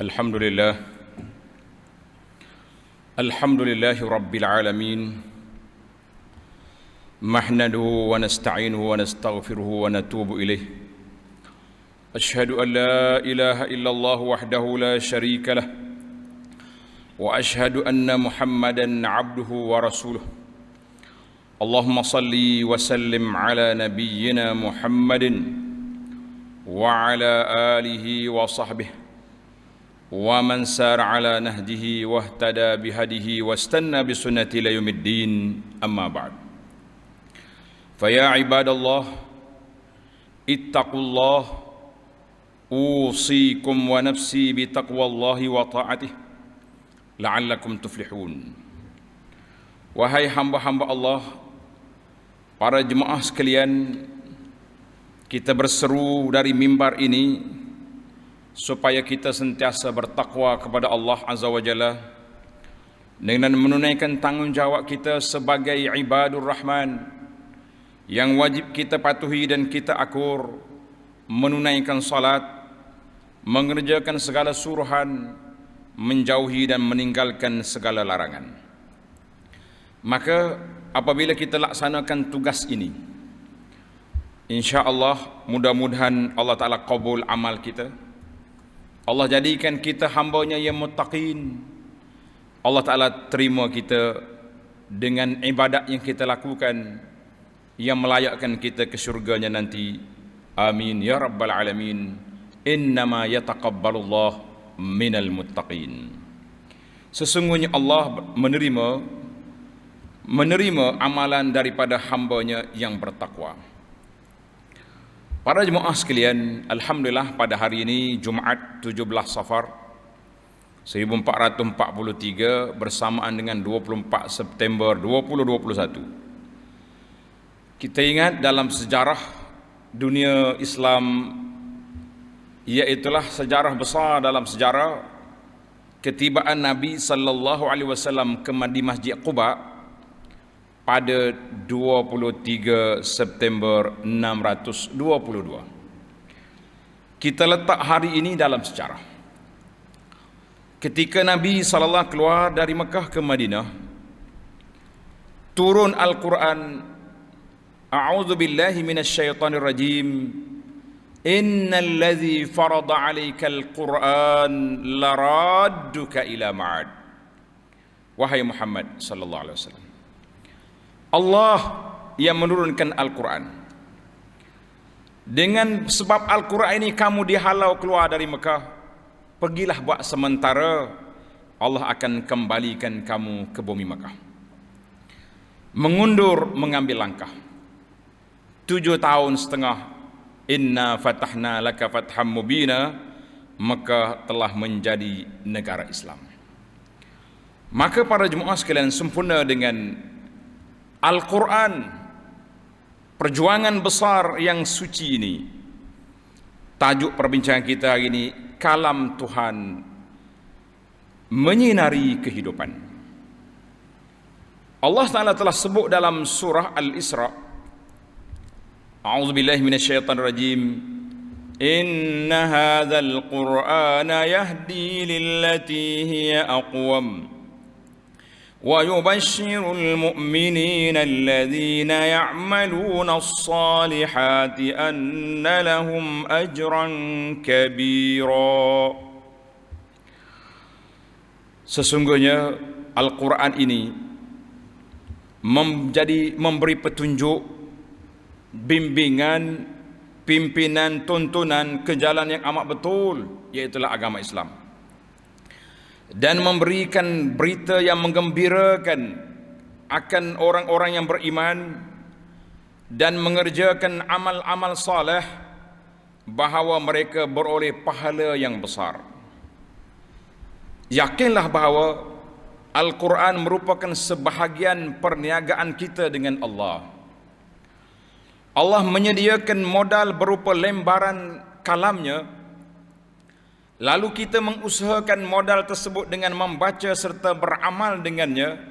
Alhamdulillah Alhamdulillahi Rabbil Alamin Mahnaduhu wa nasta'inuhu wa nastaghfiruhu wa natubu ilaih Ashhadu an la ilaha illallah wahdahu la sharika lah Wa ashhadu anna Muhammadan abduhu wa rasuluh Allahumma salli wa sallim ala nabiyyina Muhammadin Wa ala alihi wa sahbihi ومن سار على نهجه واهتدى بهديه واستنى بسنته إلى يوم الدين أما بعد فيا عباد الله اتقوا الله أوصيكم ونفسي بتقوى الله وطاعته لعلكم تفلحون. Wahai hamba-hamba Allah, para jemaah sekalian, kita berseru dari mimbar ini supaya kita sentiasa bertakwa kepada Allah Azza wa Jalla dengan menunaikan tanggungjawab kita sebagai ibadur Rahman yang wajib kita patuhi dan kita akur, menunaikan salat, mengerjakan segala suruhan, menjauhi dan meninggalkan segala larangan. Maka apabila kita laksanakan tugas ini, insya-Allah mudah-mudahan Allah Ta'ala qabul amal kita. Allah jadikan kita hambanya yang muttaqin. Allah Ta'ala terima kita dengan ibadat yang kita lakukan yang melayakkan kita ke syurganya nanti. Amin ya rabbal alamin. Innama yataqabbalullah minal muttaqin. Sesungguhnya Allah menerima amalan daripada hambanya yang bertakwa. Para jemaah sekalian, alhamdulillah pada hari ini Jumaat 17 Safar 1443 bersamaan dengan 24 September 2021. Kita ingat dalam sejarah dunia Islam, iaitulah sejarah besar dalam sejarah ketibaan Nabi sallallahu alaihi wasallam ke Masjid Quba pada 23 September 622. Kita letak hari ini dalam sejarah. Ketika Nabi SAW keluar dari Mekah ke Madinah, turun Al-Quran, A'udzu billahi minasyaitonir rajim. Innal ladzi farada 'alaikal Qur'an laradduka ila ma'ad. Wahai Muhammad sallallahu alaihi wasallam, Allah yang menurunkan Al-Quran. Dengan sebab Al-Quran ini kamu dihalau keluar dari Mekah, pergilah buat sementara, Allah akan kembalikan kamu ke bumi Mekah. Mengundur, mengambil langkah 7 tahun setengah. Inna fatahna laka fatham mubina. Mekah telah menjadi negara Islam. Maka para jemaah sekalian, sempurna dengan Al-Quran, perjuangan besar yang suci ini. Tajuk perbincangan kita hari ini, kalam Tuhan menyinari kehidupan. Allah Ta'ala telah sebut dalam surah Al-Isra, A'udzu billahi minasyaitonir rajim. Inna hadzal Qur'ana yahdi lillati hiya aqwam. ويبشر المؤمنين الذين يعملون الصالحات أن لهم أجرا كبيرا. Sesungguhnya Al-Quran ini memberi petunjuk, bimbingan, pimpinan, tuntunan ke jalan yang amat betul, iaitulah agama Islam, dan memberikan berita yang menggembirakan akan orang-orang yang beriman dan mengerjakan amal-amal saleh, bahawa mereka beroleh pahala yang besar. Yakinlah bahawa Al-Quran merupakan sebahagian perniagaan kita dengan Allah. Allah menyediakan modal berupa lembaran kalamnya. Lalu kita mengusahakan modal tersebut dengan membaca serta beramal dengannya.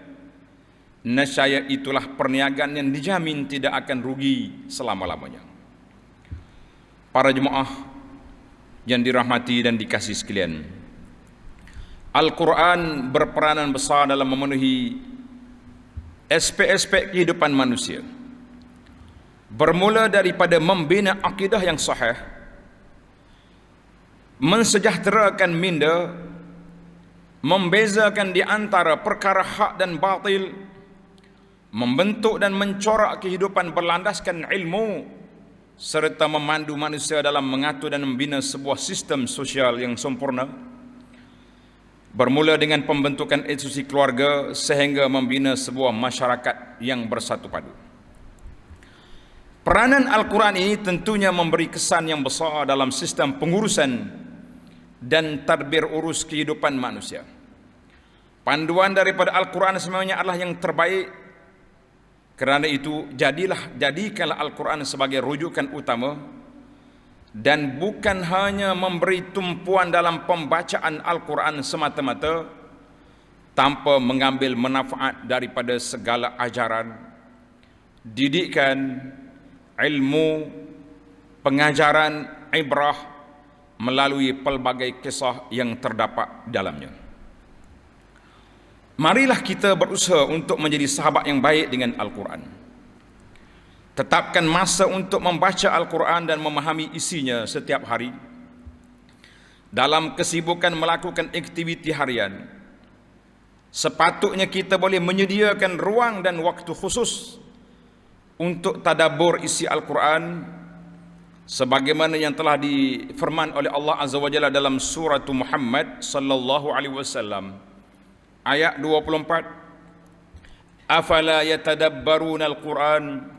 Nescaya itulah perniagaan yang dijamin tidak akan rugi selama-lamanya. Para jemaah yang dirahmati dan dikasihi sekalian, Al-Quran berperanan besar dalam memenuhi aspek-aspek kehidupan manusia. Bermula daripada membina akidah yang sahih, mensejahterakan minda, membezakan di antara perkara hak dan batil, membentuk dan mencorak kehidupan berlandaskan ilmu, serta memandu manusia dalam mengatur dan membina sebuah sistem sosial yang sempurna. Bermula dengan pembentukan institusi keluarga sehingga membina sebuah masyarakat yang bersatu padu. Peranan Al-Quran ini tentunya memberi kesan yang besar dalam sistem pengurusan dan tadbir urus kehidupan manusia. Panduan daripada Al-Quran sebenarnya adalah yang terbaik. Kerana itu jadikanlah Al-Quran sebagai rujukan utama, dan bukan hanya memberi tumpuan dalam pembacaan Al-Quran semata-mata tanpa mengambil manfaat daripada segala ajaran, didikan, ilmu, pengajaran, ibrah melalui pelbagai kisah yang terdapat dalamnya. Marilah kita berusaha untuk menjadi sahabat yang baik dengan Al-Quran. Tetapkan masa untuk membaca Al-Quran dan memahami isinya setiap hari. Dalam kesibukan melakukan aktiviti harian, sepatutnya kita boleh menyediakan ruang dan waktu khusus untuk tadabbur isi Al-Quran, sebagaimana yang telah difirman oleh Allah Azza wa Jalla dalam surah Muhammad sallallahu alaihi wasallam ayat 24, afala yatadabbaruna al-Quran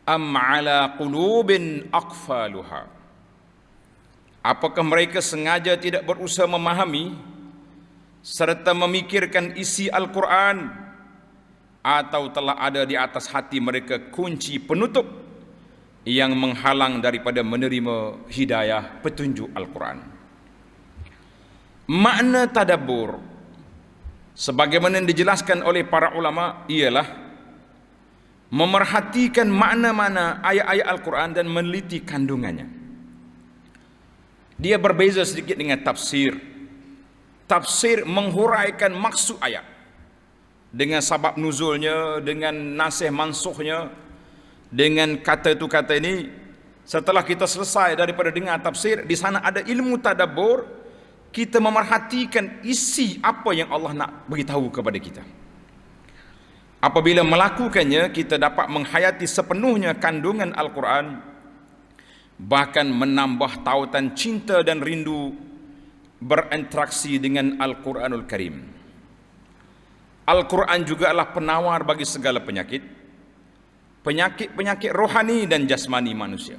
am ala qulubin aqfaluha. Apakah mereka sengaja tidak berusaha memahami serta memikirkan isi Al-Quran, atau telah ada di atas hati mereka kunci penutup yang menghalang daripada menerima hidayah petunjuk Al-Quran? Makna tadabbur sebagaimana yang dijelaskan oleh para ulama ialah memerhatikan makna-makna ayat-ayat Al-Quran dan meneliti kandungannya. Dia berbeza sedikit dengan tafsir. Tafsir menghuraikan maksud ayat dengan sabab nuzulnya, dengan nasih mansukhnya, dengan kata itu kata ini. Setelah kita selesai daripada dengar tafsir, di sana ada ilmu tadabbur. Kita memerhatikan isi apa yang Allah nak beritahu kepada kita. Apabila melakukannya, kita dapat menghayati sepenuhnya kandungan Al-Quran, bahkan menambah tautan cinta dan rindu berinteraksi dengan Al-Quranul Karim. Al-Quran juga adalah penawar bagi segala penyakit, penyakit-penyakit rohani dan jasmani manusia.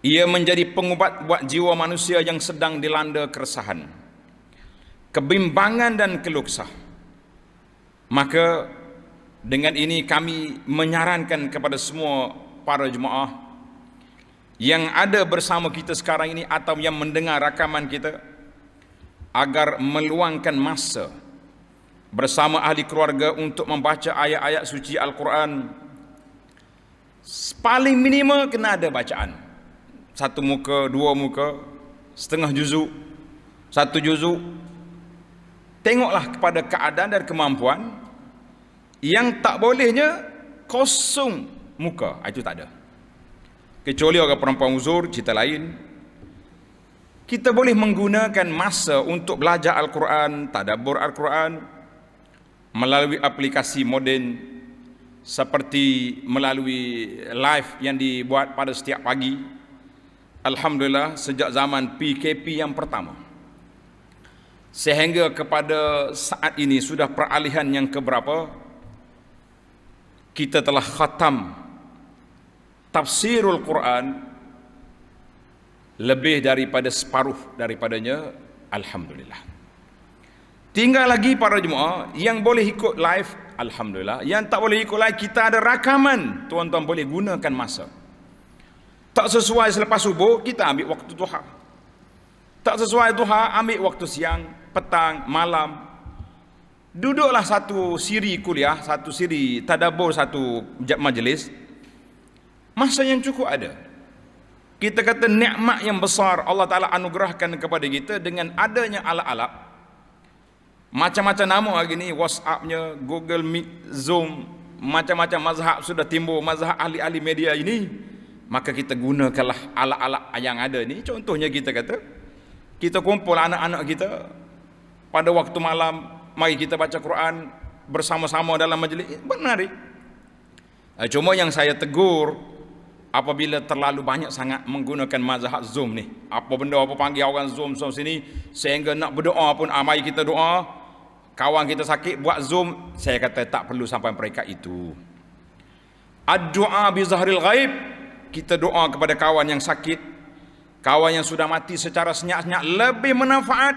Ia menjadi pengubat buat jiwa manusia yang sedang dilanda keresahan, kebimbangan dan keluh kesah. Maka dengan ini kami menyarankan kepada semua para jemaah yang ada bersama kita sekarang ini atau yang mendengar rakaman kita, agar meluangkan masa bersama ahli keluarga untuk membaca ayat-ayat suci Al-Quran. Paling minimal kena ada bacaan, 1 muka, 2 muka, setengah juzuk, 1 juzuk. Tengoklah kepada keadaan dan kemampuan. Yang tak bolehnya kosong muka, itu tak ada. Kecuali orang perempuan uzur, cerita lain. Kita boleh menggunakan masa untuk belajar Al-Quran, tadabbur Al-Quran melalui aplikasi moden, seperti melalui live yang dibuat pada setiap pagi. Alhamdulillah, sejak zaman PKP yang pertama sehingga kepada saat ini sudah peralihan yang keberapa, kita telah khatam tafsirul Quran lebih daripada separuh daripadanya. Alhamdulillah. Tinggal lagi para jemaah yang boleh ikut live, alhamdulillah. Yang tak boleh ikut live, kita ada rakaman. Tuan-tuan boleh gunakan masa. Tak sesuai selepas subuh, kita ambil waktu duha. Tak sesuai duha, ambil waktu siang, petang, malam. Duduklah satu siri kuliah, satu siri tadabbur, satu majlis. Masa yang cukup ada. Kita kata nikmat yang besar Allah Ta'ala anugerahkan kepada kita dengan adanya alat-alat macam-macam nama hari ni, WhatsAppnya, Google Meet, Zoom, macam-macam mazhab sudah timbul, mazhab ahli-ahli media ini. Maka kita gunakanlah alat-alat yang ada ni. Contohnya kita kata, kita kumpul anak-anak kita pada waktu malam, mari kita baca Quran bersama-sama dalam majlis, menarik. Cuma yang saya tegur, apabila terlalu banyak sangat menggunakan mazhab Zoom ni, apa benda apa panggil orang Zoom sini, sehingga nak berdoa pun, mari kita doa. Kawan kita sakit buat Zoom, saya kata tak perlu sampai mereka itu. Ad-du'a bi zahril ghaib, kita doa kepada kawan yang sakit, kawan yang sudah mati secara senyap-senyap, lebih manfaat,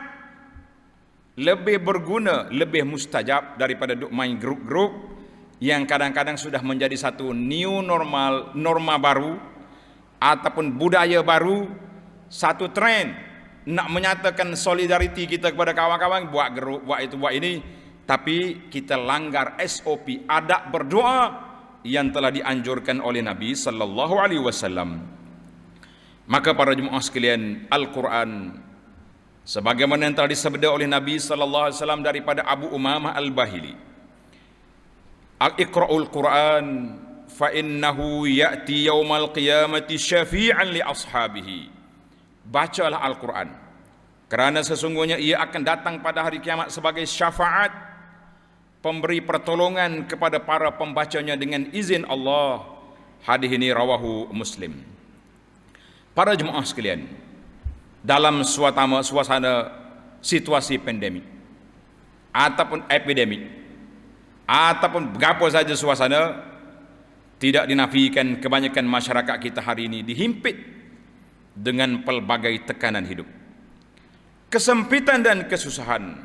lebih berguna, lebih mustajab daripada duk main grup-grup yang kadang-kadang sudah menjadi satu new normal, norma baru ataupun budaya baru, satu trend nak menyatakan solidariti kita kepada kawan-kawan, buat grup, buat itu, buat ini, tapi kita langgar SOP adab berdoa yang telah dianjurkan oleh Nabi sallallahu alaihi wasallam. Maka para jemaah sekalian, Al-Quran sebagaimana yang telah disabda oleh Nabi sallallahu alaihi wasallam daripada Abu Umamah Al-Bahili, Iqra'ul Quran fa innahu ya'ti yaumal qiyamati syafi'an li ashabihi. Bacalah Al-Quran, kerana sesungguhnya ia akan datang pada hari kiamat sebagai syafaat, pemberi pertolongan kepada para pembacanya dengan izin Allah. Hadis ini rawahu Muslim. Para jemaah sekalian, dalam suasana situasi pandemik ataupun epidemik ataupun berapa saja suasana, tidak dinafikan kebanyakan masyarakat kita hari ini dihimpit dengan pelbagai tekanan hidup, kesempitan dan kesusahan.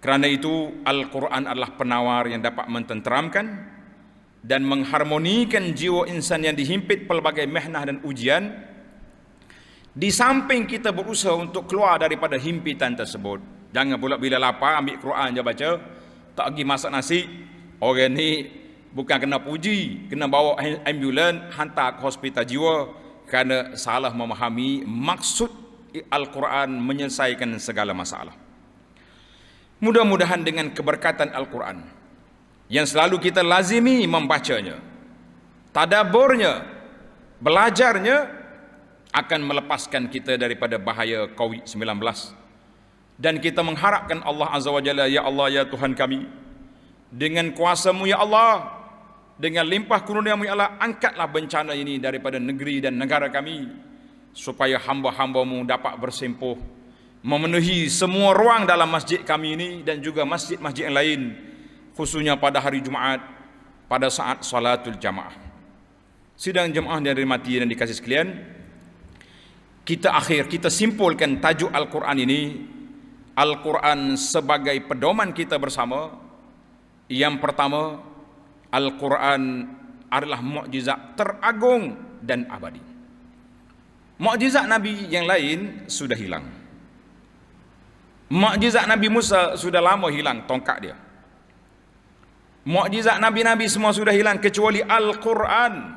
Kerana itu Al-Quran adalah penawar yang dapat mententeramkan dan mengharmonikan jiwa insan yang dihimpit pelbagai mihnah dan ujian. Di samping kita berusaha untuk keluar daripada himpitan tersebut, jangan pula bila lapar ambil Quran je baca, tak pergi masak nasi. Orang ni bukan kena puji, kena bawa ambulan hantar ke hospital jiwa kerana salah memahami maksud Al-Quran menyelesaikan segala masalah. Mudah-mudahan dengan keberkatan Al-Quran yang selalu kita lazimi membacanya, tadaburnya, belajarnya, akan melepaskan kita daripada bahaya COVID-19. Dan kita mengharapkan Allah Azza wa Jalla, ya Allah, ya Tuhan kami, dengan kuasa-Mu ya Allah, dengan limpah kurnia-Mu ya Allah, angkatlah bencana ini daripada negeri dan negara kami, supaya hamba-hamba-Mu dapat bersempuh, memenuhi semua ruang dalam masjid kami ini dan juga masjid-masjid yang lain, khususnya pada hari Jumaat, pada saat salatul jamaah. Sidang jemaah yang dirahmati dan dikasihi sekalian, kita simpulkan tajuk Al-Quran ini, Al-Quran sebagai pedoman kita bersama. Yang pertama, Al-Quran adalah mukjizat teragung dan abadi. Mukjizat Nabi yang lain sudah hilang. Mukjizat Nabi Musa sudah lama hilang tongkat dia. Mukjizat Nabi-Nabi semua sudah hilang kecuali Al-Quran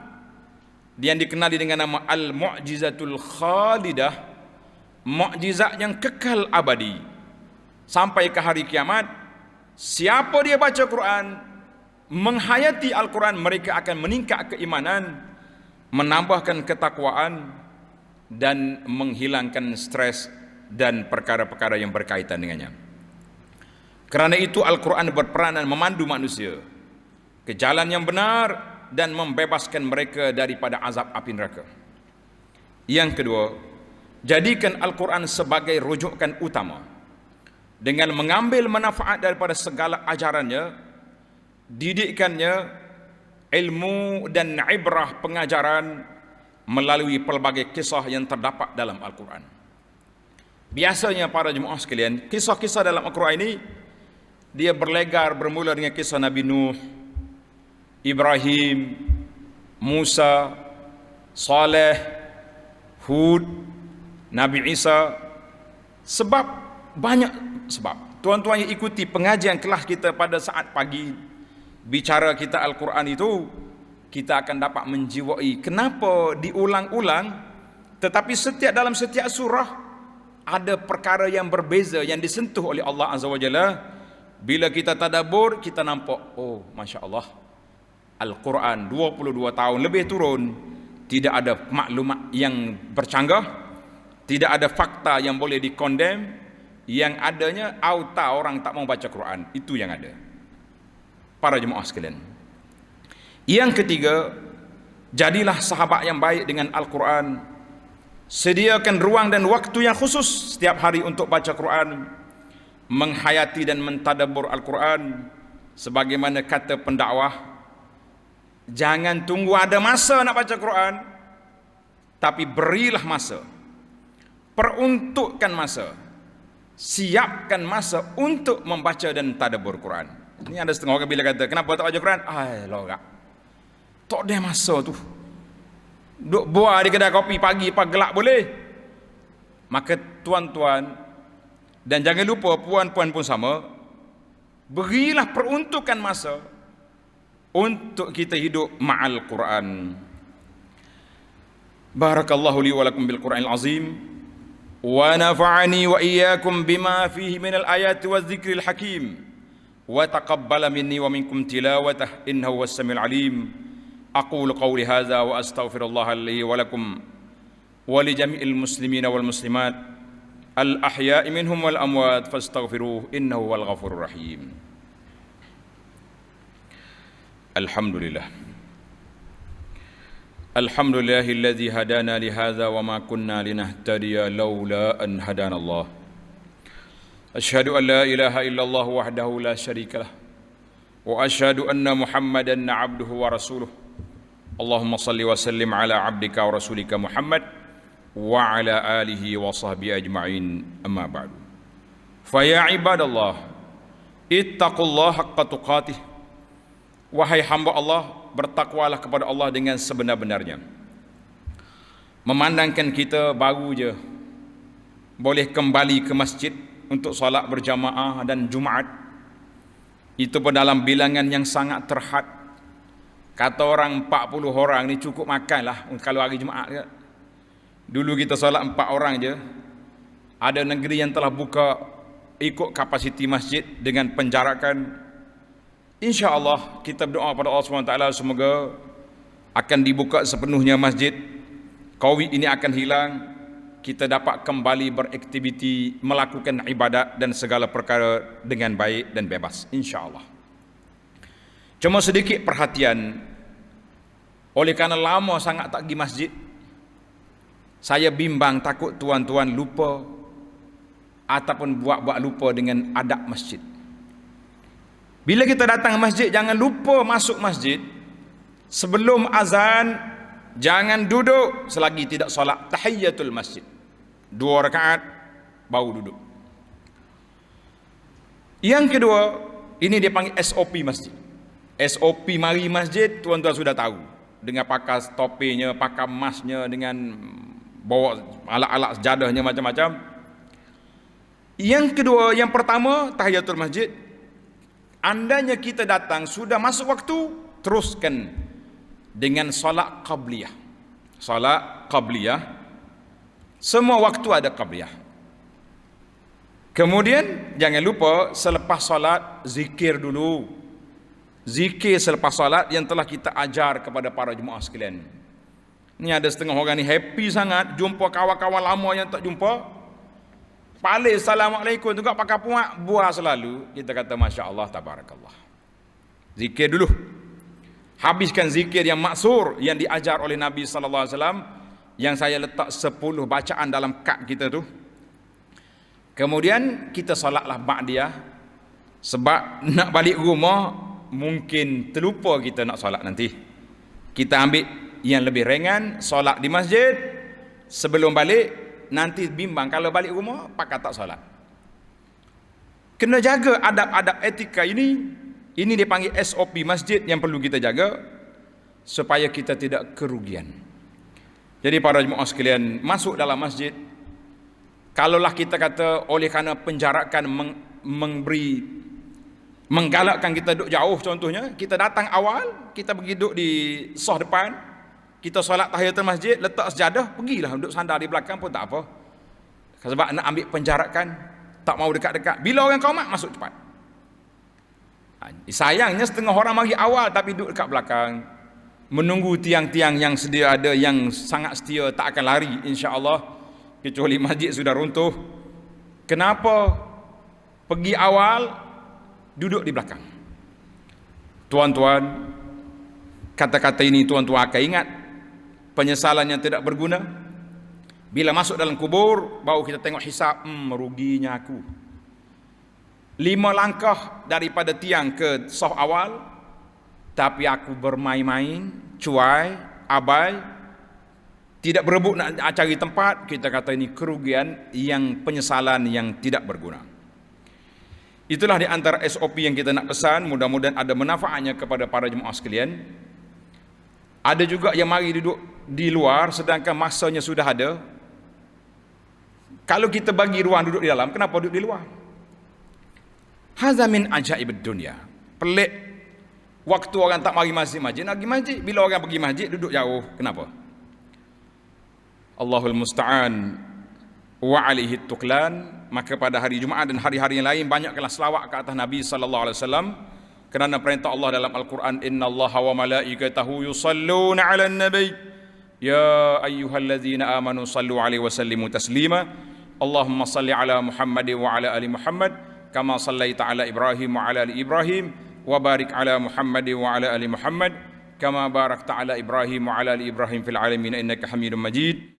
yang dikenali dengan nama Al-Mu'jizatul Khalidah, mukjizat yang kekal abadi sampai ke hari kiamat. Siapa dia baca Quran, menghayati Al-Quran, mereka akan meningkat keimanan, menambahkan ketakwaan, dan menghilangkan stres dan perkara-perkara yang berkaitan dengannya. Kerana itu Al-Quran berperanan memandu manusia ke jalan yang benar dan membebaskan mereka daripada azab api neraka. Yang kedua, jadikan Al-Quran sebagai rujukan utama dengan mengambil manfaat daripada segala ajarannya, didikannya, ilmu dan ibrah pengajaran melalui pelbagai kisah yang terdapat dalam Al-Quran. Biasanya para jemaah sekalian, kisah-kisah dalam Al-Quran ini dia berlegar, bermula dengan kisah Nabi Nuh, Ibrahim, Musa, Saleh, Hud, Nabi Isa. Sebab banyak sebab. Tuan-tuan yang ikuti pengajian kelas kita pada saat pagi, bicara kita Al-Quran itu, kita akan dapat menjiwai kenapa diulang-ulang Tetapi dalam setiap surah ada perkara yang berbeza yang disentuh oleh Allah Azza wa Jalla. Bila kita tadabbur, kita nampak, oh Masya Allah, Al-Quran 22 tahun lebih turun, tidak ada maklumat yang bercanggah, tidak ada fakta yang boleh dikondem, yang adanya auta orang tak mau baca Quran, itu yang ada. Para jemaah sekalian, yang ketiga, jadilah sahabat yang baik dengan Al-Quran. Sediakan ruang dan waktu yang khusus setiap hari untuk baca Quran, menghayati dan mentadabbur Al-Quran. Sebagaimana kata pendakwah, jangan tunggu ada masa nak baca Quran, tapi berilah masa, peruntukkan masa, siapkan masa untuk membaca dan tadabbur Quran. Ini ada setengah orang bila kata, kenapa tak baca Quran? Lorak, tak ada masa tu, duk buah di kedai kopi pagi pagi gelap boleh. Maka tuan-tuan dan jangan lupa puan-puan pun sama, berilah peruntukan masa untuk kita hidup ma'al Quran. Barakallahu li wa lakum bil Qur'anil azim wa nafa'ani wa iyyakum bima fihi minal ayati waz zikril hakim wa taqabbala minni wa minkum tilawatah innahu was samiul alim. Aqulu qawli hadza wa astaghfirullaha li wa lakum wa li jami'il muslimina wal muslimat al ahya'i minhum wal amwat fastaghfiruhu innahu wal ghafurur rahim. Alhamdulillah. Alhamdulillahilladzi hadana li hadza wa ma kunna linahtadiya laula an hadana Allah. Asyhadu an la ilaha illallah wahdahu la syarika lah wa asyhadu anna Muhammadan abduhu wa rasuluh. Allahumma salli wa sallim ala abdika wa rasulika Muhammad wa ala alihi wa sahbihi ajma'in, amma ba'du. Fa ya ibadallah, ittaqullaha haqqa tuqatih. Wahai hamba Allah, bertakwalah kepada Allah dengan sebenar-benarnya. Memandangkan kita baru je boleh kembali ke masjid untuk solat berjamaah dan Jumaat, itu pun dalam bilangan yang sangat terhad. Kata orang 40 orang ni cukup makan lah kalau hari Jumaat. Dulu kita solat 4 orang je. Ada negeri yang telah buka ikut kapasiti masjid dengan penjarakan. InsyaAllah kita berdoa pada Allah SWT semoga akan dibuka sepenuhnya masjid, Covid ini akan hilang, kita dapat kembali beraktiviti, melakukan ibadat dan segala perkara dengan baik dan bebas, insyaAllah. Cuma sedikit perhatian, oleh kerana lama sangat tak pergi masjid, saya bimbang takut tuan-tuan lupa ataupun buat-buat lupa dengan adab masjid. Bila kita datang masjid, jangan lupa masuk masjid sebelum azan, jangan duduk selagi tidak solat tahiyatul masjid. 2 rakaat baru duduk. Yang kedua, ini dia panggil SOP masjid. SOP mari masjid, tuan-tuan sudah tahu. Dengan pakai topinya, pakai masnya, dengan bawa alat-alat sejadahnya macam-macam. Yang kedua, yang pertama tahiyatul masjid. Andainya kita datang sudah masuk waktu, teruskan dengan solat qabliyah. Solat qabliyah, semua waktu ada qabliyah. Kemudian jangan lupa selepas solat zikir dulu. Zikir selepas solat yang telah kita ajar kepada para jemaah sekalian. Ini ada setengah orang ni happy sangat jumpa kawan-kawan lama yang tak jumpa. Paling assalamualaikum tu pakai puak buah selalu. Kita kata Masya Allah, tabarakallah. Zikir dulu. Habiskan zikir yang maksur yang diajar oleh Nabi sallallahu alaihi wasallam, yang saya letak 10 bacaan dalam kad kita tu. Kemudian kita solatlah ba'diyah. Sebab nak balik rumah mungkin terlupa kita nak solat nanti. Kita ambil yang lebih ringan, solat di masjid. Sebelum balik, nanti bimbang kalau balik rumah pakai tak solat. Kena jaga adab-adab etika ini. Ini dipanggil SOP masjid yang perlu kita jaga supaya kita tidak kerugian. Jadi para jemaah sekalian, masuk dalam masjid, kalaulah kita kata oleh kerana penjarakan menggalakkan kita duduk jauh, contohnya kita datang awal, kita pergi duduk di sah depan, kita solat tahiyatul masjid, letak sejadah, pergilah duduk sandar di belakang pun tak apa. Sebab nak ambil penjarakan, tak mau dekat-dekat. Bila orang qomat, masuk cepat. Sayangnya setengah orang mari awal tapi duduk dekat belakang, menunggu tiang-tiang yang sedia ada, yang sangat setia, tak akan lari insya-Allah kecuali masjid sudah runtuh. Kenapa pergi awal, duduk di belakang? Tuan-tuan, kata-kata ini tuan-tuan akan ingat, penyesalan yang tidak berguna. Bila masuk dalam kubur, baru kita tengok hisab, meruginya aku. 5 langkah daripada tiang ke saf awal, tapi aku bermain-main, cuai, abai, tidak berebut nak cari tempat. Kita kata ini kerugian, yang penyesalan yang tidak berguna. Itulah di antara SOP yang kita nak pesan. Mudah-mudahan ada manfaatnya kepada para jemaah sekalian. Ada juga yang mari duduk di luar sedangkan masanya sudah ada. Kalau kita bagi ruang duduk di dalam, kenapa duduk di luar? Hadza min ajaibid dunya. Pelik. Waktu orang tak mari masjid, nak pergi masjid. Bila orang pergi masjid, duduk jauh. Kenapa? Allahul musta'an wa alihi tuklan. Maka pada hari Jumaat dan hari-hari yang lain, banyaklah selawat ke atas Nabi sallallahu alaihi wasallam, kerana perintah Allah dalam Al-Quran, innallaha wa malaikatahu yusalluna 'alan nabi ya ayyuhalladzina amanu sallu 'alaihi wa sallimu taslima. Allahumma salli 'ala Muhammad wa 'ala ali Muhammad kama sallaita 'ala Ibrahim wa 'ala ali Ibrahim wa barik 'ala Muhammad wa 'ala ali Muhammad kama barakta 'ala Ibrahim wa 'ala ali Ibrahim fil 'alamin innaka Hamidum Majid.